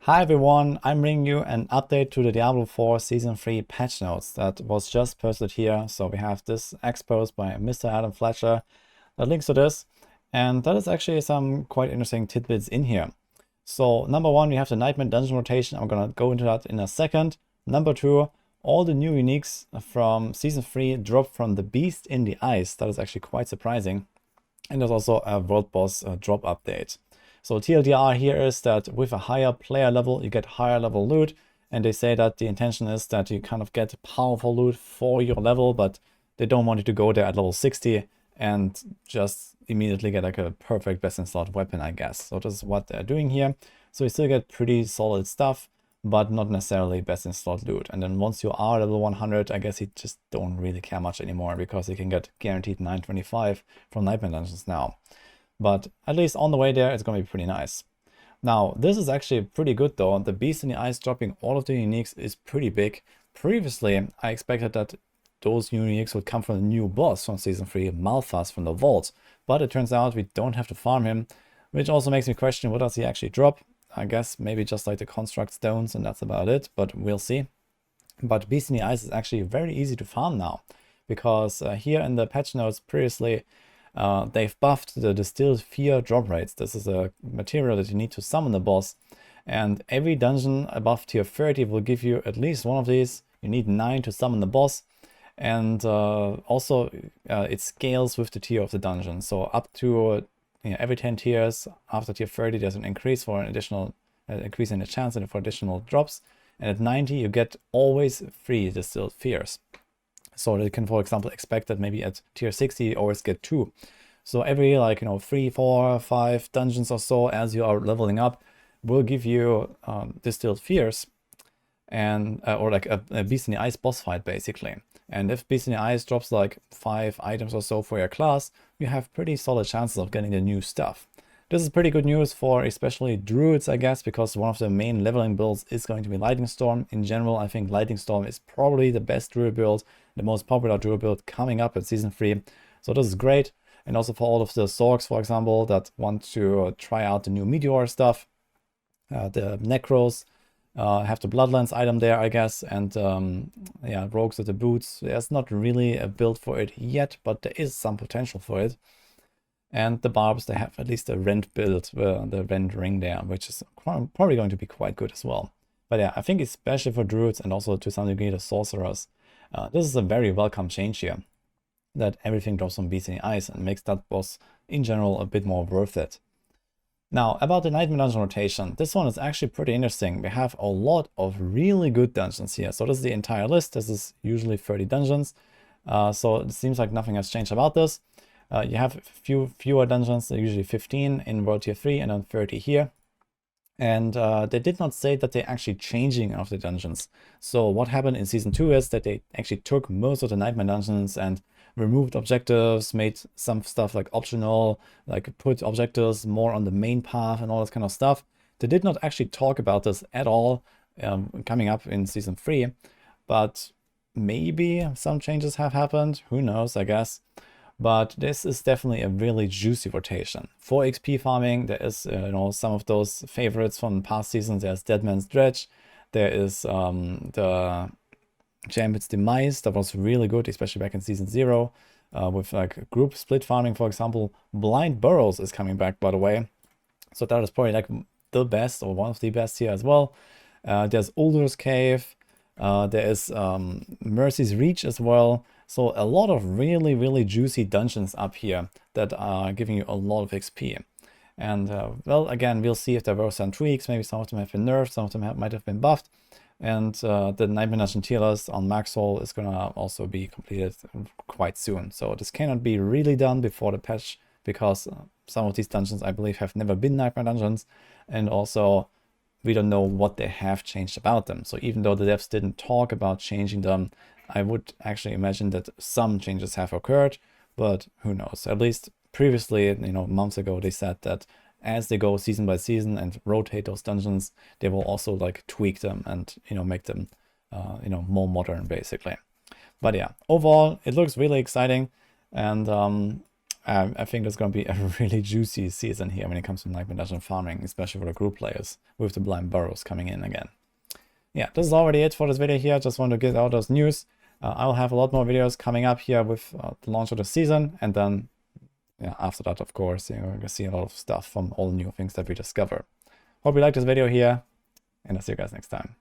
Hi everyone, I'm bringing you an update to the Diablo 4 Season 3 patch notes that was just posted here. So we have this exposed by Mr. Adam Fletcher that links to this, and that is actually some quite interesting tidbits in here. So number one, we have the Nightmare Dungeon rotation. I'm gonna go into that in a second. Number two, all the new uniques from Season 3 drop from the Beast in the Ice. That is actually quite surprising. And there's also a World Boss drop update. So TLDR here is that with a higher player level, you get higher level loot. And they say that the intention is that you kind of get powerful loot for your level, but they don't want you to go there at level 60 and just immediately get like a perfect best in slot weapon, I guess. So this is what they're doing here. So you still get pretty solid stuff, but not necessarily best in slot loot. And then once you are level 100, I guess you just don't really care much anymore because you can get guaranteed 925 from Nightmare Dungeons now. But at least on the way there, it's going to be pretty nice. Now, this is actually pretty good though. The Beast in the Ice dropping all of the uniques is pretty big. Previously, I expected that those uniques would come from the new boss from Season 3, Malphas from the Vault. But it turns out we don't have to farm him, which also makes me question what does he actually drop. I guess maybe just like the construct stones and that's about it, but we'll see. But Beast in the Ice is actually very easy to farm now, because here in the patch notes previously, they've buffed the Distilled Fear drop rates. This is a material that you need to summon the boss, and every dungeon above tier 30 will give you at least one of these. You need 9 to summon the boss, and also it scales with the tier of the dungeon. So up to every 10 tiers after tier 30, there's an increase for an additional increase in the chance and for additional drops. And at 90, you get always 3 Distilled Fears. So you can, for example, expect that maybe at tier 60 you always get 2. So every 3, 4, 5 dungeons or so as you are leveling up will give you Distilled Fears, and or like a Beast in the Ice boss fight basically. And if Beast in the Ice drops like 5 items or so for your class, you have pretty solid chances of getting the new stuff. This is pretty good news for especially druids, I guess, because one of the main leveling builds is going to be Lightning Storm. In general, I think Lightning Storm is probably the best druid build, the most popular druid build coming up at Season 3. So this is great. And also for all of the Zorks, for example, that want to try out the new Meteor stuff. The Necros have the Bloodlands item there, I guess. And yeah, Rogues with the Boots. There's not really a build for it yet, but there is some potential for it. And the Barbs, they have at least a Rend build, the Rend ring there, which is probably going to be quite good as well. But yeah, I think especially for Druids and also to some degree the Sorcerers, this is a very welcome change here. That everything drops from Beast in the Ice and makes that boss in general a bit more worth it. Now, about the Nightmare Dungeon rotation, this one is actually pretty interesting. We have a lot of really good dungeons here. So this is the entire list. This is usually 30 dungeons. So it seems like nothing has changed about this. You have fewer dungeons, usually 15 in World Tier 3 and then 30 here. And they did not say that they're actually changing of the dungeons. So what happened in Season 2 is that they actually took most of the Nightmare Dungeons and removed objectives, made some stuff like optional, like put objectives more on the main path and all this kind of stuff. They did not actually talk about this at all coming up in Season 3, but maybe some changes have happened. Who knows, I guess. But this is definitely a really juicy rotation. For XP farming, there is some of those favorites from past seasons. There's Deadman's Dredge. There is the Gambit's Demise. That was really good, especially back in Season 0. With like group split farming, for example. Blind Burrows is coming back, by the way. So that is probably like the best or one of the best here as well. There's Uldur's Cave. There is Mercy's Reach as well. So a lot of really, really juicy dungeons up here that are giving you a lot of XP. And well, again, we'll see if there were some tweaks. Maybe some of them have been nerfed, some of them might have been buffed. And the Nightmare Dungeon tier list on Max Soul is going to also be completed quite soon. So this cannot be really done before the patch, because some of these dungeons, I believe, have never been Nightmare Dungeons. And also, we don't know what they have changed about them. So even though the devs didn't talk about changing them, I would actually imagine that some changes have occurred, but who knows? At least previously, months ago, they said that as they go season by season and rotate those dungeons, they will also like tweak them and make them more modern basically. But yeah, overall it looks really exciting, and I think there's going to be a really juicy season here when it comes to Nightmare Dungeon farming, especially for the group players, with the blind burrows coming in again. Yeah, this is already it for this video here. Just want to get out those news. I'll have a lot more videos coming up here with the launch of the season, and then yeah, after that, of course, you're going to see a lot of stuff from all new things that we discover. Hope you liked this video here, and I'll see you guys next time.